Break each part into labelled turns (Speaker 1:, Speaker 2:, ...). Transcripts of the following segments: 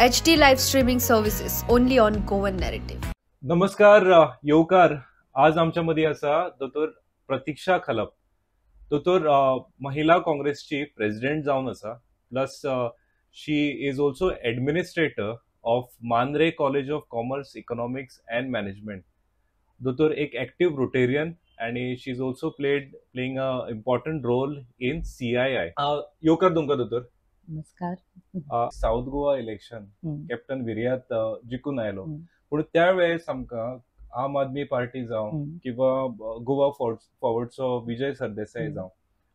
Speaker 1: HD live streaming services only on Goan Narrative.
Speaker 2: नमस्कार येवकार. आज आमच्यामध्ये आसा दोतोर प्रतीक्षा खलप. दोतोर महिला काँग्रेसची प्रेसिडेंट जावन आसा, plus she is also administrator of Mandrem college of commerce economics and management. दोतोर एक ऍक्टिव्ह रोटेरियन आणि she is also playing a important role in CII. येवकार तुमकां दोतोर.
Speaker 3: नमस्कार.
Speaker 2: साऊथ गोवा इलेक्शन कॅप्टन विर्यात जिखून आयलो, पूण त्या वेळेस आमकां आम आदमी पार्टी जावं किंवा गोवा फॉरवर्डचो विजय सरदेसाय जावं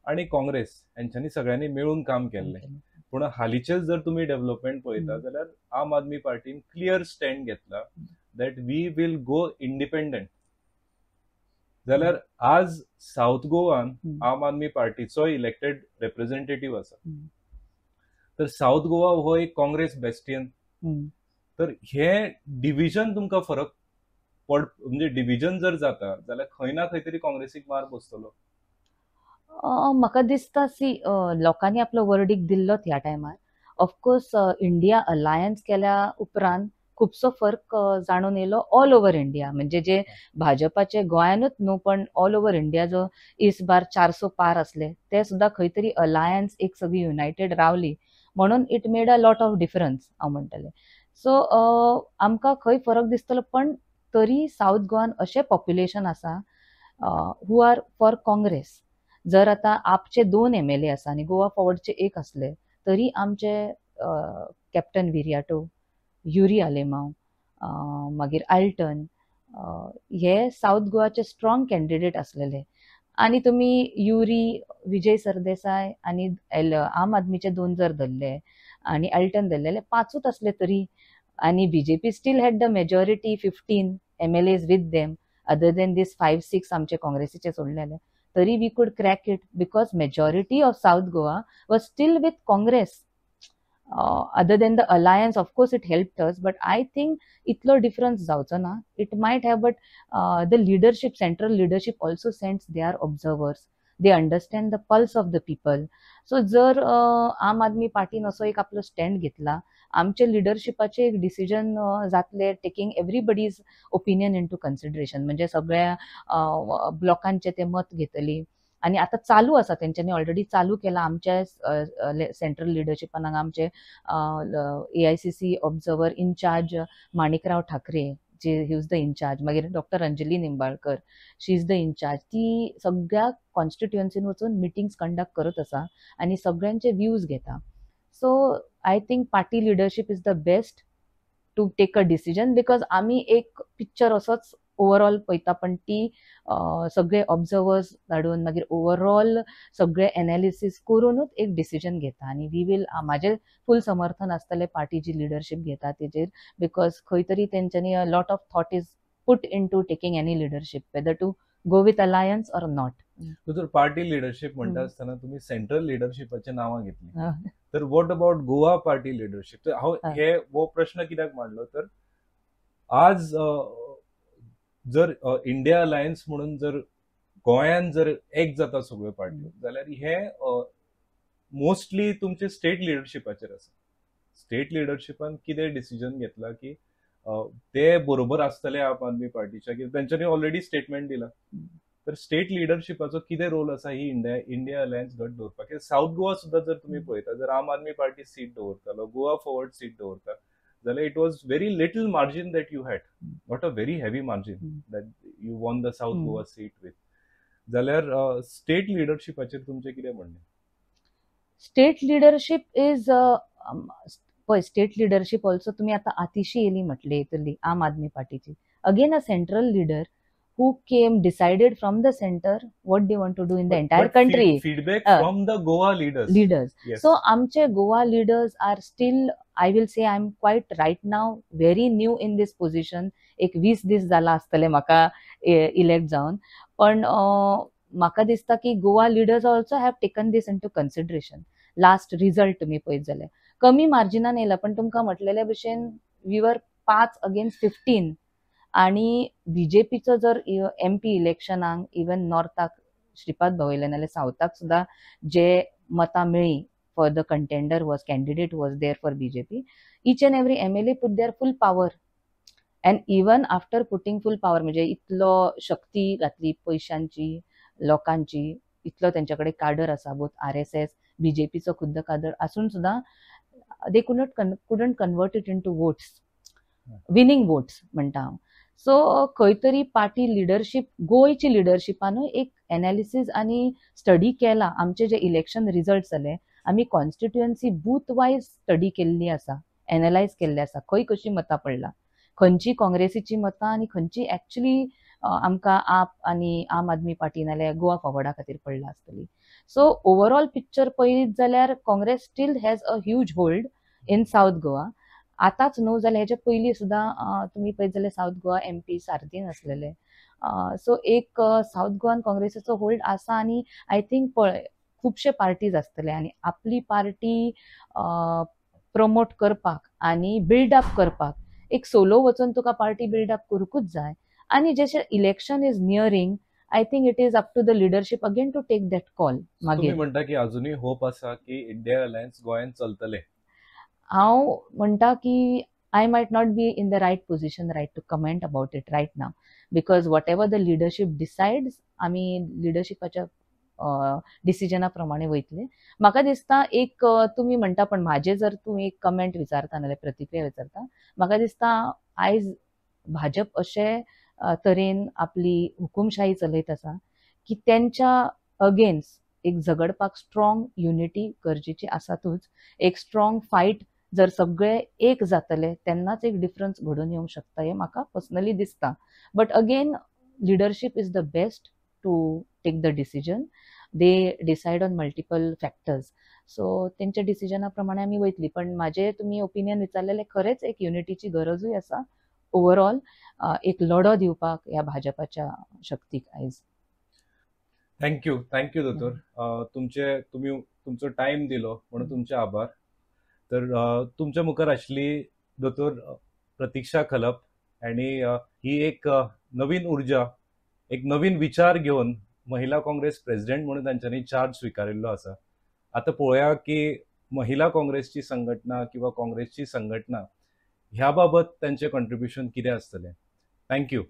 Speaker 2: आणि काँग्रेस यांच्यानी सगळ्यांनी मिळून काम केल्लें. पूण हालींचेच जर तुम्ही डेव्हलपमेंट पळयता जाल्यार आम आदमी पार्टीन क्लियर स्टँड घेतला that we will go independent. जाल्यार आज साऊथ गोवान आम आदमी पार्टीचो इलेक्टेड रिप्रेझेंटेटिव्ह आसा. तर साऊथ गोवा हो एक काँग्रेस बेस्टियन. तर हे डिव्हिजन तुमकां फरक म्हणजे डिव्हिजन जर जाता जाल्यार खंय ना खंय तरी काँग्रेसीक मार बसतलो.
Speaker 3: म्हाका दिसता लोकांनी आपलो वर्डीक दिल्लोच ह्या टायमार. ऑफकोर्स इंडिया अलायन्स केल्या उपरांत खुबसो फरक जाणून येयलो ऑल ओव्हर इंडिया. म्हणजे जे भाजपाचे गोंयानूच न्हू पण ऑल ओव्हर इंडिया जो इस बार 400 पार असले ते सुद्धा खंय तरी अलायन्स एक सगळी युनायटेड रावली म्हणून it made a lot of difference हांव म्हणटलें. सो आमकां खंय फरक दिसतलो, पण तरी साऊथ गोवान अशें पॉप्युलेशन आसा हू आर फॉर काँग्रेस. जर आता आपचे 2 MLA आसा आणि गोवा फॉरवर्डचे 1 असले तरी आमचे कॅप्टन विर्याटो, युरी आलेमांव, मागीर आल्टन हे साऊथ गोवाचे स्ट्रॉंग कॅन्डिडेट असलेले. आणि तुम्ही युरी, विजय सरदेसाय आणि आम आदमीचे 2 जर धरले आणि अल्टन धरलेले 5च असले तरी, आणि BJP still had the majority 15 MLAs with them other than these 5-6 आमचे काँग्रेसीचे सोडलेले, तरी we could crack it because majority of south Goa was still with Congress. other than the alliance, of course it helped us, but I think itlo difference जावचो ना. It might have, but the leadership, central leadership also sends their observers. They understand the pulse of the people. So जर आम आदमी पार्टीन असो एक आपलो stand घेतला, आमचे लिडरशिपाचे एक decision जातले taking everybody's opinion into consideration. म्हणजे सगळ्या ब्लॉकांचे ते मत घेतली. आणि आता चालू आसा, तेंच्यांनी ऑलरेडी चालू केला आमच्या सेंट्रल लिडरशिपान. आमचे AICC observer incharge Manikrao Thackeray जे ही इज द इनचार्ज, मागीर doctor Anjali Nimbalkar she is the incharge. ती सगळ्या कॉन्स्टिट्युएन्सीन वचून मिटिंग्स कंडक्ट करत आसा आणि सगळ्यांचे व्ह्यूज घेता. So I think party leadership is the best to take a decision, because आम्ही एक पिक्चर असोच ओवरऑल पळयता, पण ती सगळे ऑब्झर्वर्स धाडून मागीर ओवरऑल सगळे एनालिसीस करूनच एक डिसिजन घेता. आणि वी विल, माझे फुल समर्थन आसतले पार्टी जी लिडरशिप घेता तेजेर, बिकॉज खंय तरी तेंच्यांनी a lot of thought is put into taking any leadership, whether to go with alliance or not.
Speaker 2: तर पार्टी लिडरशिप म्हणटा आसतना तुम्ही सेंट्रल लिडरशिपाची नावां घेतली, तर what about Goa party leadership? तर हांव हो प्रश्न कित्याक मांडलो, तर आज जर इंडिया अलायन्स म्हणून जर गोंयान जर एक जाता सगळ्यो पार्ट्यो, जाल्यार हे मोस्टली तुमचे स्टेट लिडरशिपाचेर आसा. स्टेट लिडरशिपान कितें डिसिजन घेतला की ते बरोबर आसतले आम आदमी पार्टीच्या, की तेंच्यांनी ऑलरेडी स्टेटमेंट दिला. तर स्टेट लिडरशिपाचो कितें रोल आसा ही इंडिया अलायन्स घट दवरपाक? साऊथ गोवा सुद्धा जर तुम्ही पळयता, जर आम आदमी पार्टी सीट दवरतालो, गोवा फॉरवर्ड सीट दवरता, जाल्यार it was very little margin that you had, not a very heavy margin that you won the South Goa seat with. जाल्यार स्टेट लिडरशिपाचेर तुमचें कितें म्हणणें?
Speaker 3: स्टेट लिडरशिप इज पळय, स्टेट लिडरशिप ऑल्सो तुम्ही आता आतिशी येयली म्हटली येतली आम आदमी पार्टीची, again a central leader who came decided from the center what they want to do in the entire country.
Speaker 2: Feedback from the Goa leaders. Yes.
Speaker 3: So amche Goa leaders are still, I will say, I'm quite right now very new in this position. एक 20 दीस जाला आसतले म्हाका elect जावन, पण म्हाका दिसता की Goa leaders also have taken this into consideration. Last result तुम्ही पळयत जाल्यार कमी मार्जिनान येयला, पण तुमकां म्हटलेल्या भशेन वी वर 5 against 15. आणि BJPचो जर MP इलेक्शनाक इवन नॉर्थाक श्रीपाद भोंवयले नाल्यार सावथाक सुद्धा जे मतां मेळ्ळी for the candidate was there for BJP, each and every MLA put their full power. And even after putting full power, म्हणजे इतलो शक्ती घातली पैशांची, लोकांची, इतलो त्यांच्याकडे काडर आसा, बोथ RSS, BJPचो खुद्द काडर आसून सुद्धा they couldn't convert it into votes, winning votes म्हणटा हांव. सो खंय तरी पार्टी लिडरशीप, गोयची लिडरशिपान एक एनालिसीस आनी स्टडी केला. आमचे जे इलेक्शन रिजल्ट जाले, आमी कॉन्स्टिट्युएन्सी बूथ वायज स्टडी केल्ली आसा, एनालायज केल्ली आसा, खंय कशी मतां पडला, खंयची काँग्रेसीची मतां आनी खंयची एक्चुअली आमकां आप आनी आम आदमी पार्टी नाल्यार गोवा फॉरवर्डा खातीर पडला आसतली. सो ओवरऑल पिक्चर पळयत जाल्यार Congress steel has a huge hold in south Goa. आतांच न्हू जाल्यार हेच्या पयलीं सुद्दां तुमी पळयत जाल्यार साऊथ गोवा MP सारथीन आसलेले. सो एक साऊथ गोवान काँग्रेसीचो होल्ड आसा आनी आय थिंक खुबशे पार्टीज आसतले आनी आपली पार्टी प्रमोट करपाक आनी बिल्डअप करपाक एक सोलो वचून तुका पार्टी बिल्डअप करूकूच जाय. आनी जशें election is nearing, I think it is up to the leadership again to take that call.
Speaker 2: तुम्ही म्हणता की अजूनही होप आसा की इंडिया अलायन्स गोंयान चलतले.
Speaker 3: हांव म्हणटा की I might not be in the right position to comment about it right now, because whatever the leadership decides, आमी लिडरशिपाच्या डिसिजना प्रमाणे वयतले. म्हाका दिसता एक तुमी म्हणटा, पण म्हाजे जर तूं एक कमेंट विचारता नाल्यार प्रतिक्रिया विचारता, म्हाका दिसता आयज भाजप अशे तरेन आपली हुकुमशाही चलयत आसा की त्यांच्या अगेन्स्ट एक झगडपाक स्ट्रॉंग युनिटी गरजेची आसातूच. एक स्ट्रॉंग फायट जर सगळे एक जातले तेन्नाच एक डिफरन्स घडून येवंक शकता, हे म्हाका पर्सनली दिसता. But again leadership is the best to take the decision. They decide on multiple factors. So तेंच्या डिसिजना प्रमाणे आमी वयतली. पण म्हाजे तुमी ओपिनियन विचारलेले, खरेंच एक युनिटीची गरजूय आसा ओवरऑल, एक लढो दिवपाक ह्या भाजपाच्या शक्तीक आयज.
Speaker 2: थँक्यू दोतोर. तुमचो टाइम दिलो म्हणून तुमचे आभार. तर तुमच्या मुखार आशिल्ली दोतोर प्रतीक्षा खलप, आणि ही एक नवीन ऊर्जा, एक नवीन विचार घेऊन महिला काँग्रेस प्रेसिडेंट म्हणून तांच्यांनी चार्ज स्वीकारिल्लो आसा. आता पळोवया की महिला काँग्रेसची संघटना किंवा काँग्रेसची संघटना ह्या बाबत त्यांचे कॉन्ट्रिब्युशन कितें आसतलें. Thank you.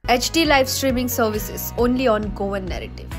Speaker 1: HD live streaming services only on Goan Narrative.